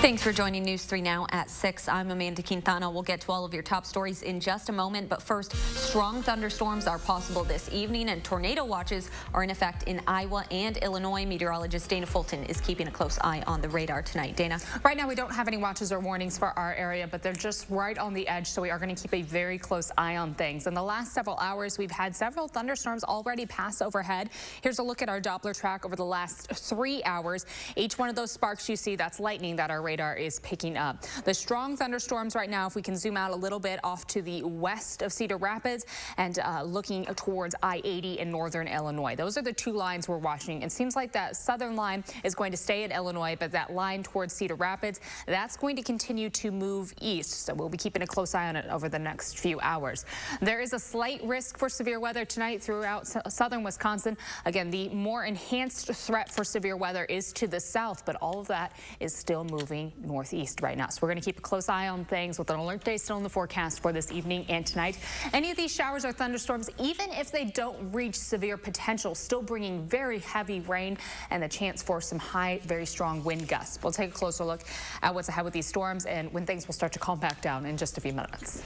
Thanks for joining News 3 Now at 6. I'm Amanda Quintana. We'll get to all of your top stories in just a moment. But first, strong thunderstorms are possible this evening, and tornado watches are in effect in Iowa and Illinois. Meteorologist Dana Fulton is keeping a close eye on the radar tonight. Dana? Right now, we don't have any watches or warnings for our area, but they're just right on the edge, so we are going to keep a very close eye on things. In the last several hours, we've had several thunderstorms already pass overhead. Here's a look at our Doppler track over the last 3 hours. Each one of those sparks you see, that's lightning that our radar is picking up. The strong thunderstorms right now, if we can zoom out a little bit off to the west of Cedar Rapids and looking towards I-80 in northern Illinois. Those are the two lines we're watching. It seems like that southern line is going to stay in Illinois, but that line towards Cedar Rapids, that's going to continue to move east. So we'll be keeping a close eye on it over the next few hours. There is a slight risk for severe weather tonight throughout southern Wisconsin. Again, the more enhanced threat for severe weather is to the south, but all of that is still moving northeast right now. So we're going to keep a close eye on things with an alert day still in the forecast for this evening and tonight. Any of these showers or thunderstorms, even if they don't reach severe potential, still bringing very heavy rain and the chance for some high, very strong wind gusts. We'll take a closer look at what's ahead with these storms and when things will start to calm back down in just a few minutes.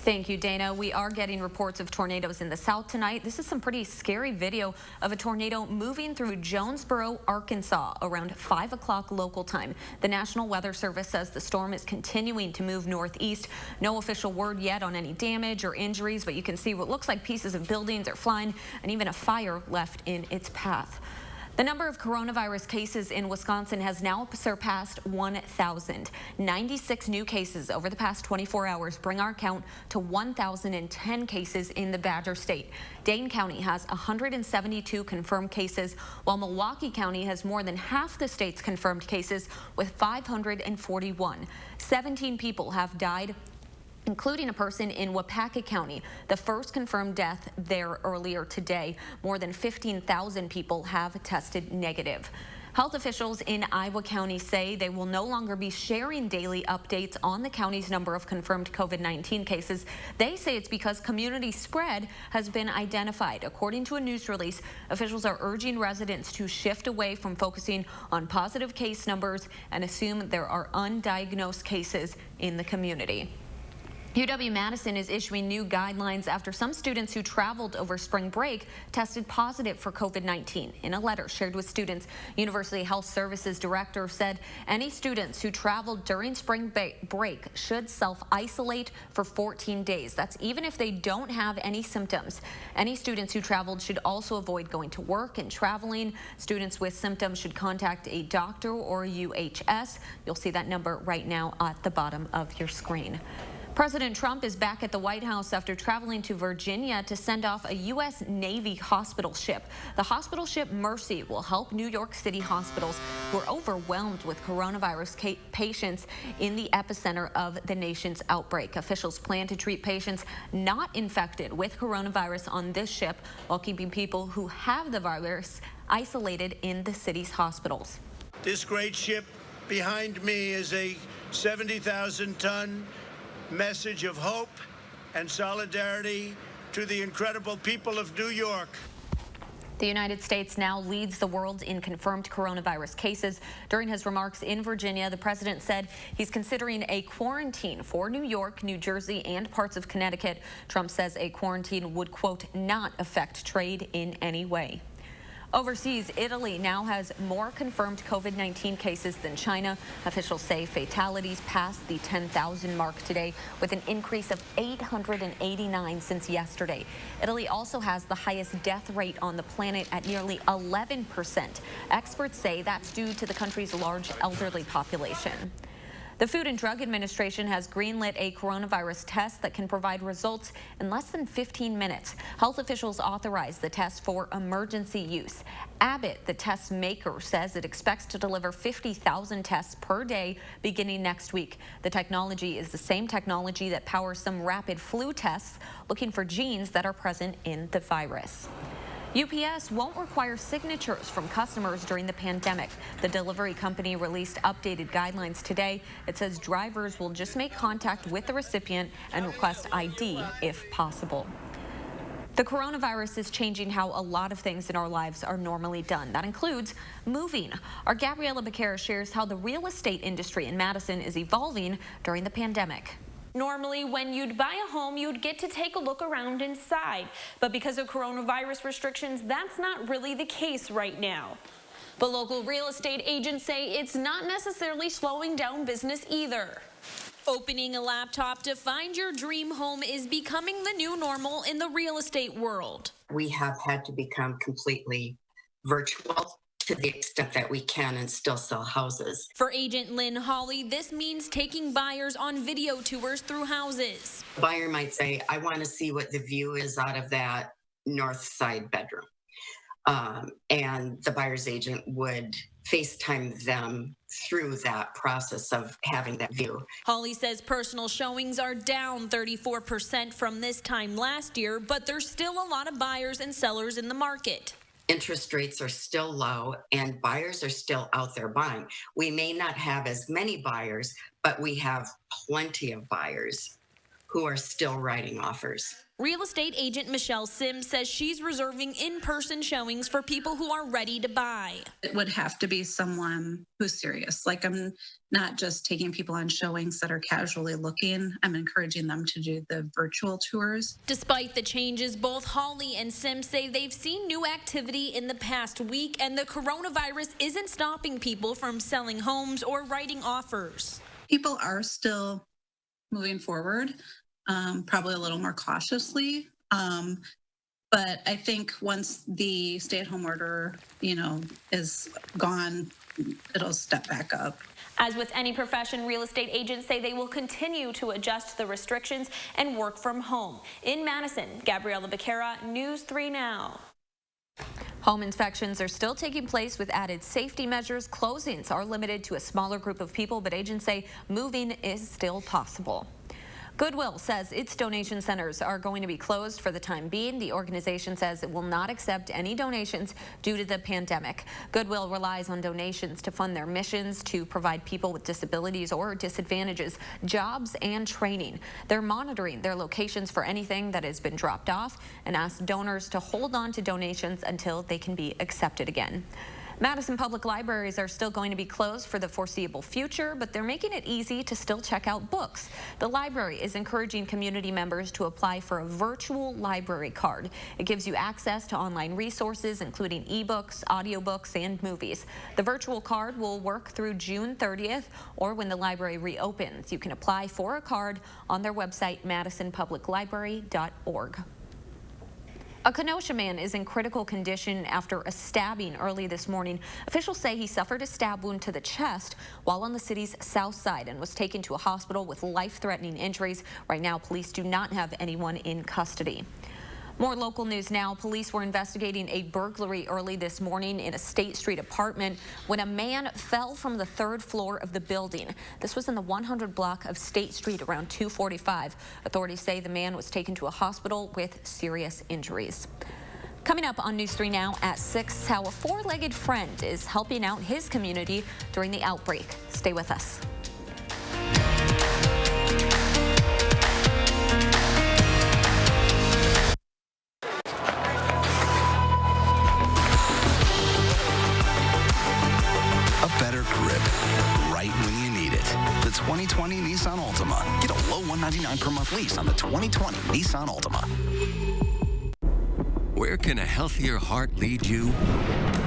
Thank you, Dana. We are getting reports of tornadoes in the south tonight. This is some pretty scary video of a tornado moving through Jonesboro, Arkansas around 5 o'clock local time. The National Weather Service says the storm is continuing to move northeast. No official word yet on any damage or injuries, but you can see what looks like pieces of buildings are flying and even a fire left in its path. The number of coronavirus cases in Wisconsin has now surpassed 1,000. 96 new cases over the past 24 hours bring our count to 1,010 cases in the Badger State. Dane County has 172 confirmed cases, while Milwaukee County has more than half the state's confirmed cases with 541. 17 people have died, including a person in Waupaca County, the first confirmed death there earlier today. More than 15,000 people have tested negative. Health officials in Iowa County say they will no longer be sharing daily updates on the county's number of confirmed COVID-19 cases. They say it's because community spread has been identified. According to a news release, officials are urging residents to shift away from focusing on positive case numbers and assume there are undiagnosed cases in the community. UW-Madison is issuing new guidelines after some students who traveled over spring break tested positive for COVID-19. In a letter shared with students, University Health Services Director said any students who traveled during spring break should self-isolate for 14 days. That's even if they don't have any symptoms. Any students who traveled should also avoid going to work and traveling. Students with symptoms should contact a doctor or a UHS. You'll see that number right now at the bottom of your screen. President Trump is back at the White House after traveling to Virginia to send off a U.S. Navy hospital ship. The hospital ship Mercy will help New York City hospitals who are overwhelmed with coronavirus patients in the epicenter of the nation's outbreak. Officials plan to treat patients not infected with coronavirus on this ship while keeping people who have the virus isolated in the city's hospitals. This great ship behind me is a 70,000-ton message of hope and solidarity to the incredible people of New York. The United States now leads the world in confirmed coronavirus cases. During his remarks in Virginia, the president said he's considering a quarantine for New York, New Jersey, and parts of Connecticut. Trump says a quarantine would, quote, not affect trade in any way. Overseas, Italy now has more confirmed COVID-19 cases than China. Officials say fatalities passed the 10,000 mark today with an increase of 889 since yesterday. Italy also has the highest death rate on the planet at nearly 11%. Experts say that's due to the country's large elderly population. The Food and Drug Administration has greenlit a coronavirus test that can provide results in less than 15 minutes. Health officials authorized the test for emergency use. Abbott, the test maker, says it expects to deliver 50,000 tests per day beginning next week. The technology is the same technology that powers some rapid flu tests, looking for genes that are present in the virus. UPS won't require signatures from customers during the pandemic. The delivery company released updated guidelines today. It says drivers will just make contact with the recipient and request ID if possible. The coronavirus is changing how a lot of things in our lives are normally done. That includes moving. Our Gabriella Becerra shares how the real estate industry in Madison is evolving during the pandemic. Normally, when you'd buy a home, you'd get to take a look around inside. But because of coronavirus restrictions, that's not really the case right now. But local real estate agents say it's not necessarily slowing down business either. Opening a laptop to find your dream home is becoming the new normal in the real estate world. We have had to become completely virtual to the extent that we can and still sell houses. For agent Lynn Hawley, this means taking buyers on video tours through houses. The buyer might say, I want to see what the view is out of that north side bedroom. And the buyer's agent would FaceTime them through that process of having that view. Hawley says personal showings are down 34% from this time last year, but there's still a lot of buyers and sellers in the market. Interest rates are still low and buyers are still out there buying. We may not have as many buyers, but we have plenty of buyers who are still writing offers. Real estate agent Michelle Sims says she's reserving in-person showings for people who are ready to buy. It would have to be someone who's serious. Like, I'm not just taking people on showings that are casually looking. I'm encouraging them to do the virtual tours. Despite the changes, both Hawley and Sims say they've seen new activity in the past week, and the coronavirus isn't stopping people from selling homes or writing offers. People are still moving forward. Probably a little more cautiously. But I think once the stay-at-home order, is gone, it'll step back up. As with any profession, real estate agents say they will continue to adjust the restrictions and work from home. In Madison, Gabriella Becerra, News 3 Now. Home inspections are still taking place with added safety measures. Closings are limited to a smaller group of people, but agents say moving is still possible. Goodwill says its donation centers are going to be closed for the time being. The organization says it will not accept any donations due to the pandemic. Goodwill relies on donations to fund their missions to provide people with disabilities or disadvantages jobs and training. They're monitoring their locations for anything that has been dropped off and ask donors to hold on to donations until they can be accepted again. Madison Public Libraries are still going to be closed for the foreseeable future, but they're making it easy to still check out books. The library is encouraging community members to apply for a virtual library card. It gives you access to online resources, including ebooks, audiobooks, and movies. The virtual card will work through June 30th, or when the library reopens. You can apply for a card on their website, madisonpubliclibrary.org. A Kenosha man is in critical condition after a stabbing early this morning. Officials say he suffered a stab wound to the chest while on the city's south side and was taken to a hospital with life-threatening injuries. Right now, police do not have anyone in custody. More local news now. Police were investigating a burglary early this morning in a State Street apartment when a man fell from the third floor of the building. This was in the 100 block of State Street around 2:45. Authorities say the man was taken to a hospital with serious injuries. Coming up on News 3 Now at 6, how a four-legged friend is helping out his community during the outbreak. Stay with us. A better grip right when you need it. The 2020 Nissan Altima. Get a low $199 per month lease on the 2020 Nissan Altima. Where can a healthier heart lead you?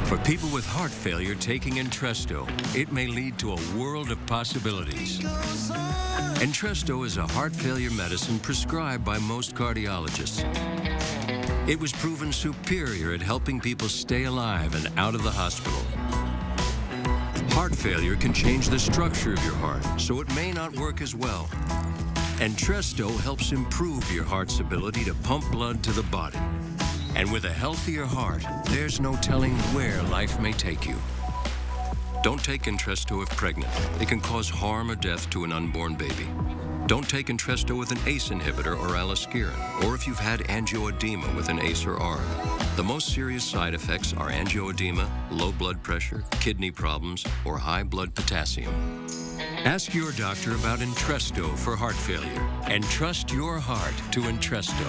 For people with heart failure taking Entresto, it may lead to a world of possibilities. Entresto is a heart failure medicine prescribed by most cardiologists. It was proven superior at helping people stay alive and out of the hospital. Heart failure can change the structure of your heart, so it may not work as well. Entresto helps improve your heart's ability to pump blood to the body. And with a healthier heart, there's no telling where life may take you. Don't take Entresto if pregnant. It can cause harm or death to an unborn baby. Don't take Entresto with an ACE inhibitor or aliskiren, or if you've had angioedema with an ACE or ARB. The most serious side effects are angioedema, low blood pressure, kidney problems, or high blood potassium. Ask your doctor about Entresto for heart failure, and trust your heart to Entresto.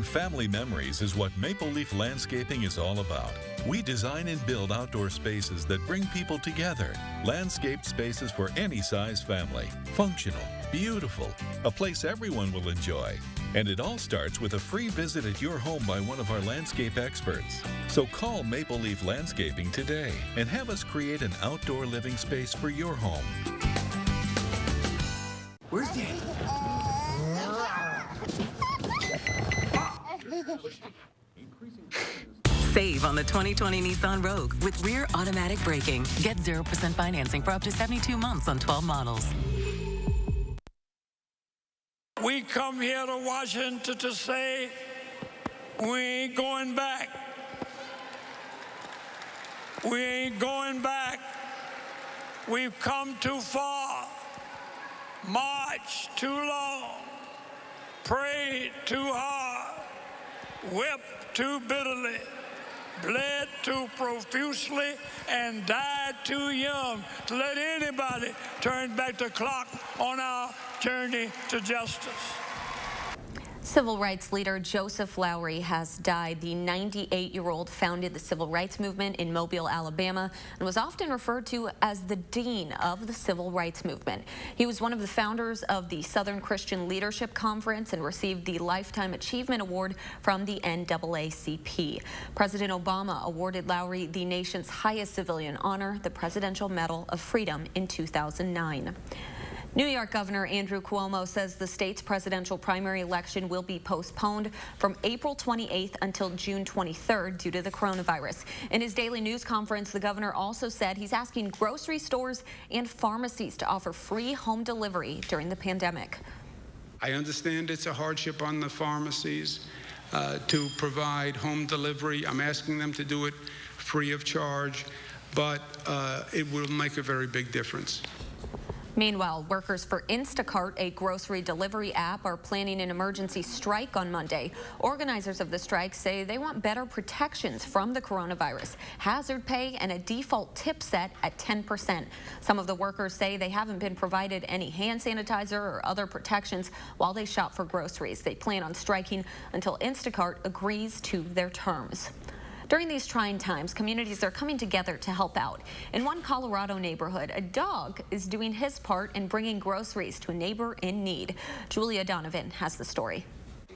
family memories is what Maple Leaf Landscaping is all about. We design and build outdoor spaces that bring people together. Landscaped spaces for any size family. Functional, beautiful, a place everyone will enjoy. And it all starts with a free visit at your home by one of our landscape experts. So call Maple Leaf Landscaping today and have us create an outdoor living space for your home. Where's Daddy? Save on the 2020 Nissan Rogue with rear automatic braking. Get 0% financing for up to 72 months on 12 models. We come here to Washington to say we ain't going back. We ain't going back. We've come too far, marched too long, prayed too hard, wept too bitterly, bled too profusely, and died too young to let anybody turn back the clock on our journey to justice. Civil rights leader Joseph Lowery has died. The 98-year-old founded the civil rights movement in Mobile, Alabama, and was often referred to as the dean of the civil rights movement. He was one of the founders of the Southern Christian Leadership Conference and received the Lifetime Achievement Award from the NAACP. President Obama awarded Lowery the nation's highest civilian honor, the Presidential Medal of Freedom, in 2009. New York Governor Andrew Cuomo says the state's presidential primary election will be postponed from April 28th until June 23rd due to the coronavirus. In his daily news conference, the governor also said he's asking grocery stores and pharmacies to offer free home delivery during the pandemic. I understand it's a hardship on the pharmacies to provide home delivery. I'm asking them to do it free of charge, but it will make a very big difference. Meanwhile, workers for Instacart, a grocery delivery app, are planning an emergency strike on Monday. Organizers of the strike say they want better protections from the coronavirus, hazard pay, and a default tip set at 10%. Some of the workers say they haven't been provided any hand sanitizer or other protections while they shop for groceries. They plan on striking until Instacart agrees to their terms. During these trying times, communities are coming together to help out. In one Colorado neighborhood, a dog is doing his part in bringing groceries to a neighbor in need. Julia Donovan has the story.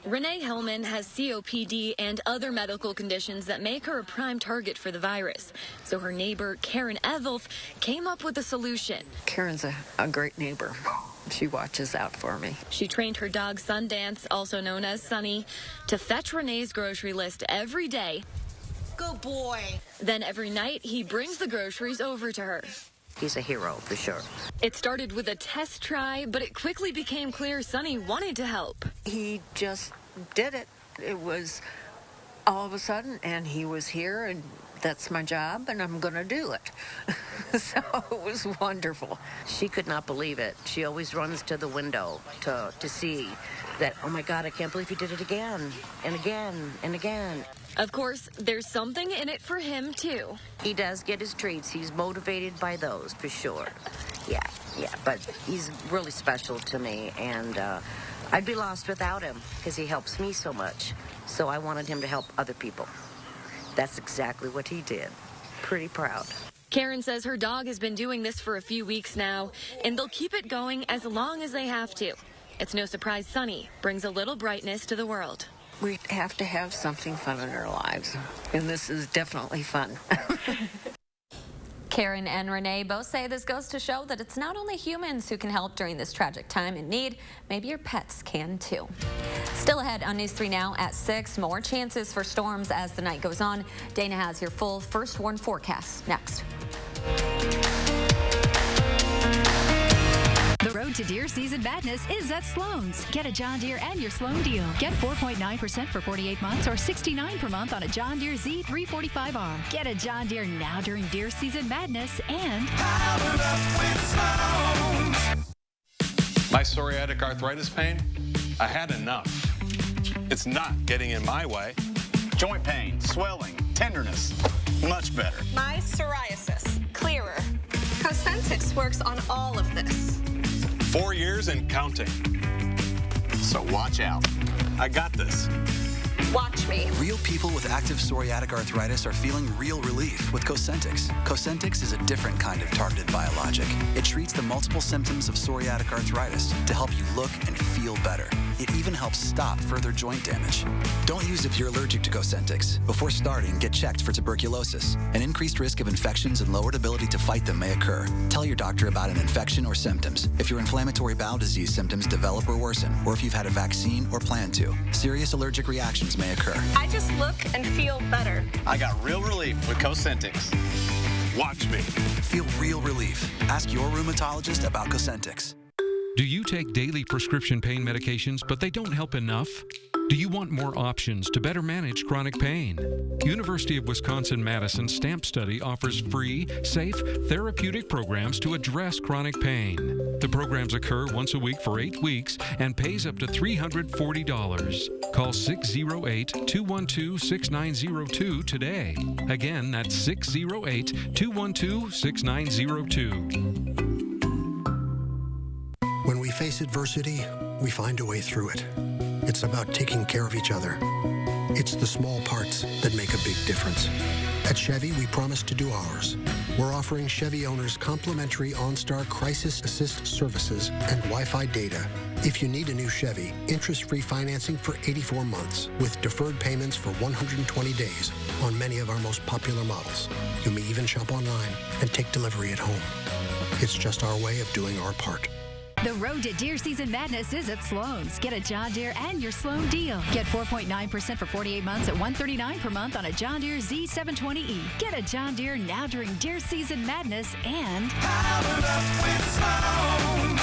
Renee Hellman has COPD and other medical conditions that make her a prime target for the virus. So her neighbor, Karen Evelth, came up with a solution. Karen's a great neighbor. She watches out for me. She trained her dog Sundance, also known as Sunny, to fetch Renee's grocery list every day. Good boy. Then every night, he brings the groceries over to her. He's a hero, for sure. It started with a test try, but it quickly became clear Sunny wanted to help. He just did it. It was all of a sudden, and he was here, and that's my job, and I'm going to do it. So it was wonderful. She could not believe it. She always runs to the window to see that, oh my God, I can't believe he did it again and again and again. Of course, there's something in it for him, too. He does get his treats. He's motivated by those, for sure. Yeah, but he's really special to me, and I'd be lost without him because he helps me so much. So I wanted him to help other people. That's exactly what he did. Pretty proud. Karen says her dog has been doing this for a few weeks now, and they'll keep it going as long as they have to. It's no surprise Sunny brings a little brightness to the world. We have to have something fun in our lives, and this is definitely fun. Karen and Renee both say this goes to show that it's not only humans who can help during this tragic time in need, maybe your pets can too. Still ahead on News 3 Now at 6, more chances for storms as the night goes on. Dana has your full First Warn forecast next. The road to deer season madness is at Sloan's. Get a John Deere and your Sloan deal. Get 4.9% for 48 months or $69 per month on a John Deere Z345R. Get a John Deere now during deer season madness and My psoriatic arthritis pain, I had enough. It's not getting in my way. Joint pain, swelling, tenderness, much better. My psoriasis, clearer. Cosentix works on all of this. 4 years and counting. So watch out. I got this. Watch me. Real people with active psoriatic arthritis are feeling real relief with Cosentyx. Cosentyx is a different kind of targeted biologic. It treats the multiple symptoms of psoriatic arthritis to help you look and feel better. It even helps stop further joint damage. Don't use if you're allergic to Cosentyx. Before starting, get checked for tuberculosis. An increased risk of infections and lowered ability to fight them may occur. Tell your doctor about an infection or symptoms. If your inflammatory bowel disease symptoms develop or worsen, or if you've had a vaccine or plan to, serious allergic reactions may occur. I just look and feel better. I got real relief with Cosentyx. Watch me. Feel real relief. Ask your rheumatologist about Cosentyx. Do you take daily prescription pain medications, but they don't help enough? Do you want more options to better manage chronic pain? University of Wisconsin-Madison STAMP Study offers free, safe, therapeutic programs to address chronic pain. The programs occur once a week for 8 weeks and pays up to $340. Call 608-212-6902 today. Again, that's 608-212-6902. When we face adversity, we find a way through it. It's about taking care of each other. It's the small parts that make a big difference. At Chevy, we promise to do ours. We're offering Chevy owners complimentary OnStar Crisis Assist services and Wi-Fi data. If you need a new Chevy, interest-free financing for 84 months with deferred payments for 120 days on many of our most popular models. You may even shop online and take delivery at home. It's just our way of doing our part. The road to deer season madness is at Sloan's. Get a John Deere and your Sloan deal. Get 4.9% for 48 months at $139 per month on a John Deere Z720E. Get a John Deere now during deer season madness and power up with Sloan's.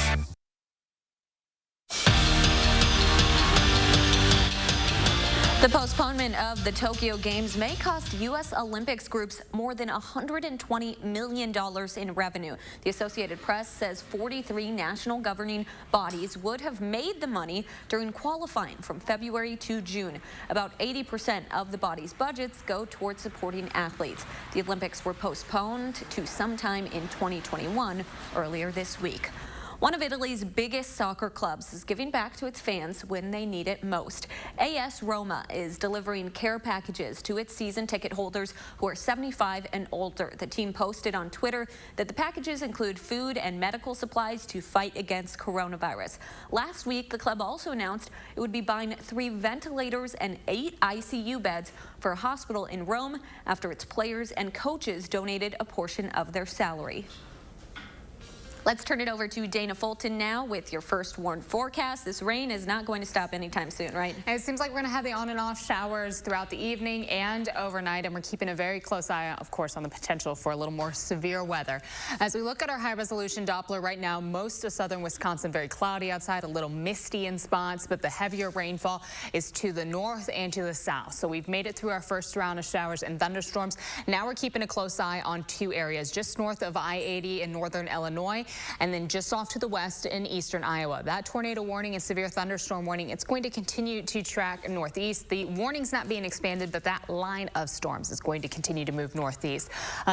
The postponement of the Tokyo Games may cost U.S. Olympics groups more than $120 million in revenue. The Associated Press says 43 national governing bodies would have made the money during qualifying from February to June. About 80% of the body's budgets go towards supporting athletes. The Olympics were postponed to sometime in 2021 earlier this week. One of Italy's biggest soccer clubs is giving back to its fans when they need it most. AS Roma is delivering care packages to its season ticket holders who are 75 and older. The team posted on Twitter that the packages include food and medical supplies to fight against coronavirus. Last week, the club also announced it would be buying 3 ventilators and 8 ICU beds for a hospital in Rome after its players and coaches donated a portion of their salary. Let's turn it over to Dana Fulton now with your first warned forecast. This rain is not going to stop anytime soon, right? It seems like we're going to have the on and off showers throughout the evening and overnight, and we're keeping a very close eye, of course, on the potential for a little more severe weather. As we look at our high-resolution Doppler right now, most of southern Wisconsin very cloudy outside, a little misty in spots, but the heavier rainfall is to the north and to the south. So we've made it through our first round of showers and thunderstorms. Now we're keeping a close eye on 2 areas just north of I-80 in northern Illinois, and then just off to the west in eastern Iowa. That tornado warning and severe thunderstorm warning, it's going to continue to track northeast. The warning's not being expanded, but that line of storms is going to continue to move northeast.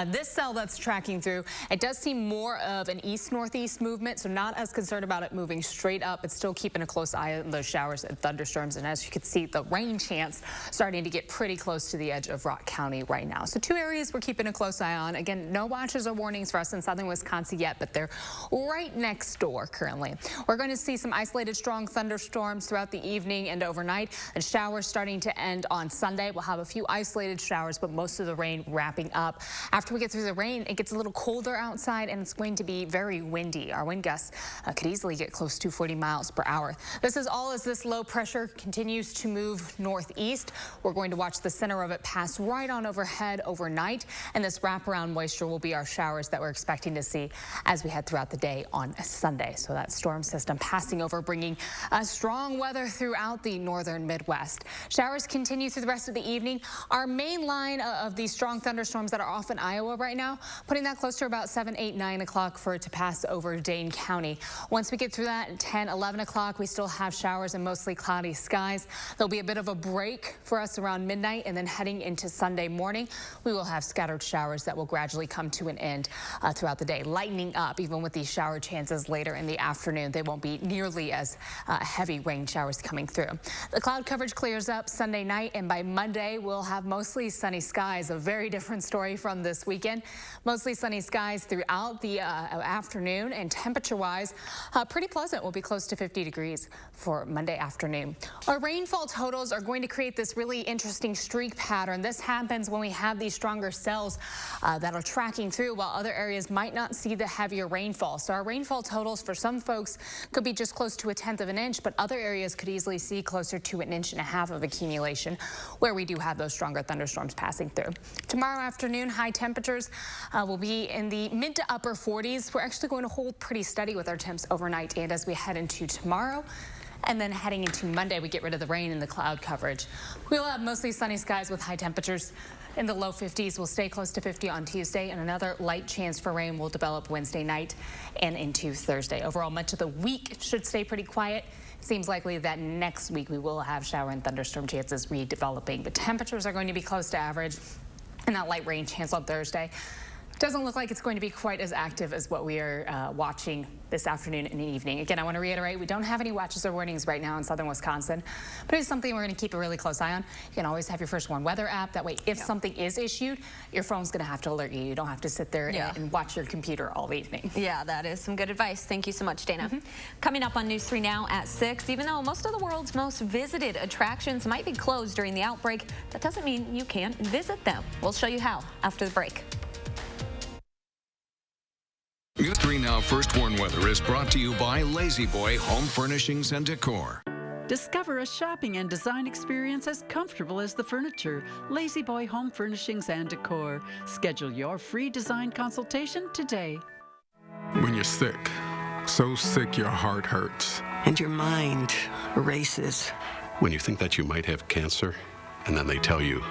This cell that's tracking through, it does seem more of an east-northeast movement, so not as concerned about it moving straight up. It's still keeping a close eye on those showers and thunderstorms, and as you can see, the rain chance starting to get pretty close to the edge of Rock County right now. So 2 areas we're keeping a close eye on. Again, no watches or warnings for us in southern Wisconsin yet, but they're right next door currently. We're going to see some isolated strong thunderstorms throughout the evening and overnight, and showers starting to end on Sunday. We'll have a few isolated showers, but most of the rain wrapping up. After we get through the rain, it gets a little colder outside, and it's going to be very windy. Our wind gusts could easily get close to 40 miles per hour. This is all as this low pressure continues to move northeast. We're going to watch the center of it pass right on overhead overnight, and this wraparound moisture will be our showers that we're expecting to see as we head throughout the day on Sunday. So that storm system passing over, bringing strong weather throughout the northern Midwest. Showers continue through the rest of the evening. Our main line of these strong thunderstorms that are off in Iowa right now, putting that close to about 7, 8, 9 o'clock for it to pass over Dane County. Once we get through that at 10, 11 o'clock, we still have showers and mostly cloudy skies. There'll be a bit of a break for us around midnight, and then heading into Sunday morning, we will have scattered showers that will gradually come to an end throughout the day, lightening up even with these shower chances later in the afternoon. They won't be nearly as heavy rain showers coming through. The cloud coverage clears up Sunday night, and by Monday, we'll have mostly sunny skies. A very different story from this weekend. Mostly sunny skies throughout the afternoon, and temperature-wise, pretty pleasant. We'll be close to 50 degrees for Monday afternoon. Our rainfall totals are going to create this really interesting streak pattern. This happens when we have these stronger cells that are tracking through, while other areas might not see the heavier rainfall. So our rainfall totals for some folks could be just close to 1/10 of an inch, but other areas could easily see closer to 1.5 inches of accumulation where we do have those stronger thunderstorms passing through. Tomorrow afternoon, high temperatures will be in the mid to upper 40s. We're actually going to hold pretty steady with our temps overnight and as we head into tomorrow. And then heading into Monday, we get rid of the rain and the cloud coverage. We'll have mostly sunny skies with high temperatures in the low 50s. We'll stay close to 50 on Tuesday, and another light chance for rain will develop Wednesday night and into Thursday. Overall, much of the week should stay pretty quiet. It seems likely that next week we will have shower and thunderstorm chances redeveloping, but temperatures are going to be close to average, and that light rain chance on Thursday doesn't look like it's going to be quite as active as what we are watching this afternoon and evening. Again, I want to reiterate, we don't have any watches or warnings right now in southern Wisconsin, but it's something we're going to keep a really close eye on. You can always have your First Warn weather app. That way, if something is issued, your phone's going to have to alert you. You don't have to sit there and watch your computer all evening. Yeah, that is some good advice. Thank you so much, Dana. Coming up on News 3 Now at 6, even though most of the world's most visited attractions might be closed during the outbreak, that doesn't mean you can't visit them. We'll show you how after the break. News 3 Now First Warn Weather is brought to you by Lazy Boy Home Furnishings and Decor. Discover a shopping and design experience as comfortable as the furniture. Lazy Boy Home Furnishings and Decor. Schedule your free design consultation today. When you're sick, so sick your heart hurts. And your mind races. When you think that you might have cancer, and then they tell you,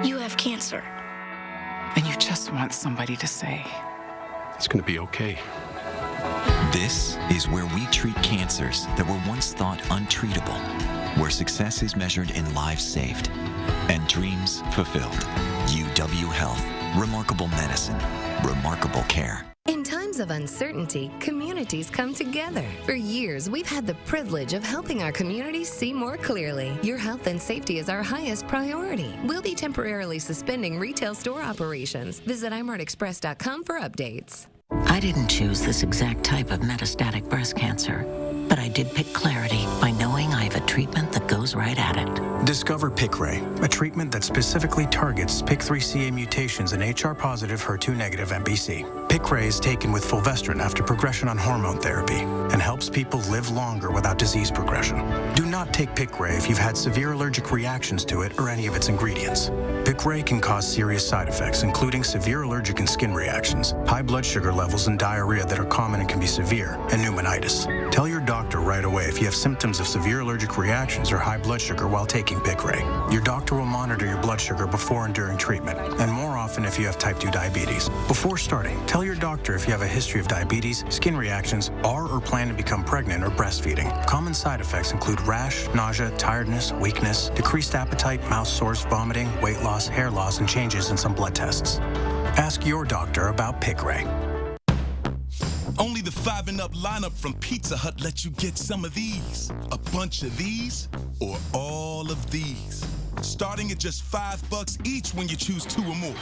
you have cancer. And you just want somebody to say, it's going to be okay. This is where we treat cancers that were once thought untreatable, where success is measured in lives saved and dreams fulfilled. UW Health. Remarkable medicine. Remarkable care. In times of uncertainty, communities come together. For years, we've had the privilege of helping our communities see more clearly. Your health and safety is our highest priority. We'll be temporarily suspending retail store operations. Visit imartexpress.com for updates. I didn't choose this exact type of metastatic breast cancer, but I did pick Clarity by knowing I have a treatment that goes right at it. Discover Piqray, a treatment that specifically targets PIK3CA mutations in HR-positive, HER2-negative MBC. Piqray is taken with fulvestrant after progression on hormone therapy and helps people live longer without disease progression. Do not take Piqray if you've had severe allergic reactions to it or any of its ingredients. Piqray can cause serious side effects, including severe allergic and skin reactions, high blood sugar levels and diarrhea that are common and can be severe, and pneumonitis. Tell your doctor right away if you have symptoms of severe allergic reactions or high blood sugar while taking Piqray. Your doctor will monitor your blood sugar before and during treatment, and more often if you have type 2 diabetes. Before starting, tell your doctor if you have a history of diabetes, skin reactions, are or plan to become pregnant or breastfeeding. Common side effects include rash, nausea, tiredness, weakness, decreased appetite, mouth sores, vomiting, weight loss, hair loss, and changes in some blood tests. Ask your doctor about Piqray. Only the 5 and Up lineup from Pizza Hut lets you get some of these, a bunch of these, or all of these. Starting at just $5 each when you choose 2 or more.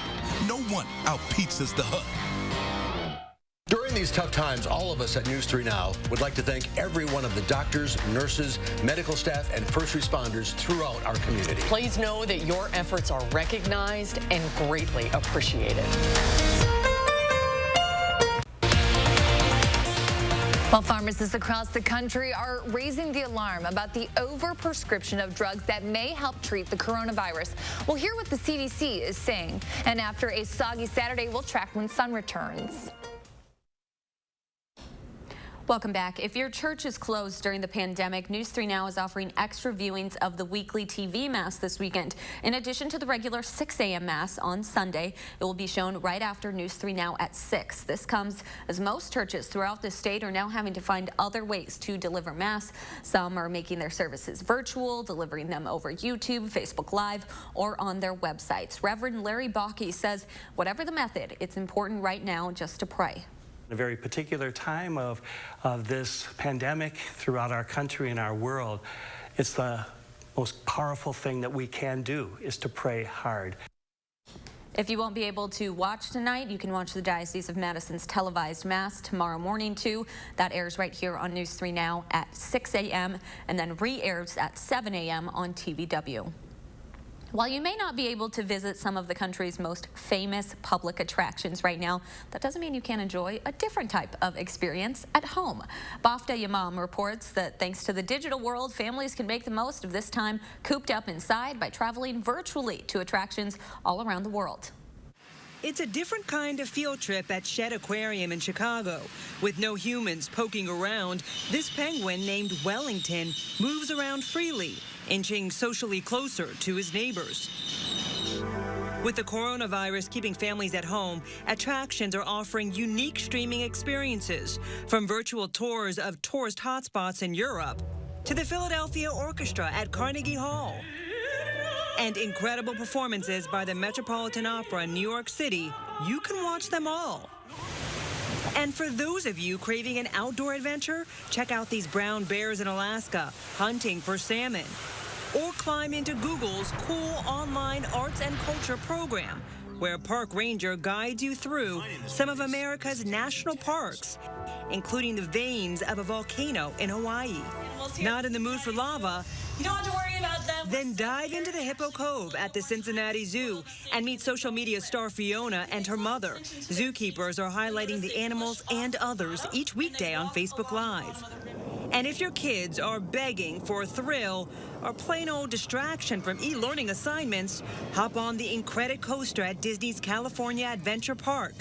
No one out-pizzas the Hut. During these tough times, all of us at News 3 Now would like to thank every one of the doctors, nurses, medical staff, and first responders throughout our community. Please know that your efforts are recognized and greatly appreciated. Well, pharmacists across the country are raising the alarm about the overprescription of drugs that may help treat the coronavirus. We'll hear what the CDC is saying. And after a soggy Saturday, we'll track when sun returns. Welcome back. If your church is closed during the pandemic, News 3 Now is offering extra viewings of the weekly TV Mass this weekend. In addition to the regular 6 a.m. Mass on Sunday, it will be shown right after News 3 Now at 6. This comes as most churches throughout the state are now having to find other ways to deliver Mass. Some are making their services virtual, delivering them over YouTube, Facebook Live, or on their websites. Reverend Larry Bakke says, whatever the method, it's important right now just to pray. A very particular time of this pandemic throughout our country and our world, it's the most powerful thing that we can do is to pray hard. If you won't be able to watch tonight, you can watch the Diocese of Madison's televised Mass tomorrow morning, too. That airs right here on News 3 Now at 6 a.m. and then re-airs at 7 a.m. on TVW. While you may not be able to visit some of the country's most famous public attractions right now, that doesn't mean you can't enjoy a different type of experience at home. Bafta Yamam reports that thanks to the digital world, families can make the most of this time cooped up inside by traveling virtually to attractions all around the world. It's a different kind of field trip at Shedd Aquarium in Chicago. With no humans poking around, this penguin named Wellington moves around freely, inching socially closer to his neighbors. With the coronavirus keeping families at home, attractions are offering unique streaming experiences, from virtual tours of tourist hotspots in Europe to the Philadelphia Orchestra at Carnegie Hall, and incredible performances by the Metropolitan Opera in New York City. You can watch them all. And for those of you craving an outdoor adventure, check out these brown bears in Alaska hunting for salmon. Or climb into Google's cool online arts and culture program, where a park ranger guides you through some of America's national parks, including the veins of a volcano in Hawaii. Not in the mood for lava? You don't have to worry about that. Then dive into the Hippo Cove at the Cincinnati Zoo and meet social media star Fiona and her mother. Zookeepers are highlighting the animals and others each weekday on Facebook Live. And if your kids are begging for a thrill or plain old distraction from e-learning assignments, hop on the Incredicoaster coaster at Disney's California Adventure Park.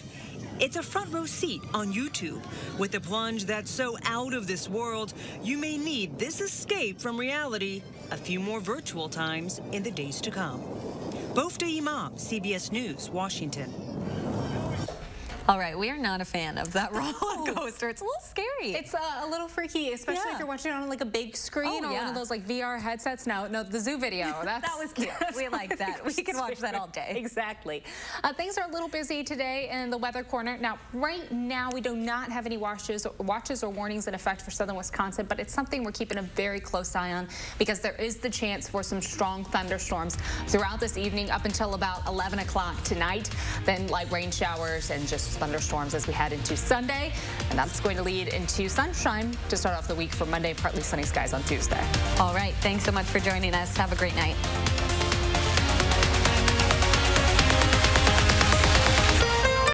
It's a front row seat on YouTube with a plunge that's so out of this world, you may need this escape from reality a few more virtual times in the days to come. Bafta Imam, CBS News, Washington. All right, we are not a fan of that roller coaster. It's a little scary. It's a little freaky, especially if you're watching it on like a big screen or one of those like VR headsets. No, the zoo video. That was cute. We like that. We can watch that all day. Exactly. Things are a little busy today in the weather corner. Now, right now, we do not have any watches or warnings in effect for southern Wisconsin, but it's something we're keeping a very close eye on because there is the chance for some strong thunderstorms throughout this evening up until about 11 o'clock tonight. Then light rain showers and just thunderstorms as we head into Sunday, and that's going to lead into sunshine to start off the week for Monday, partly sunny skies on Tuesday. All right, thanks so much for joining us. Have a great night.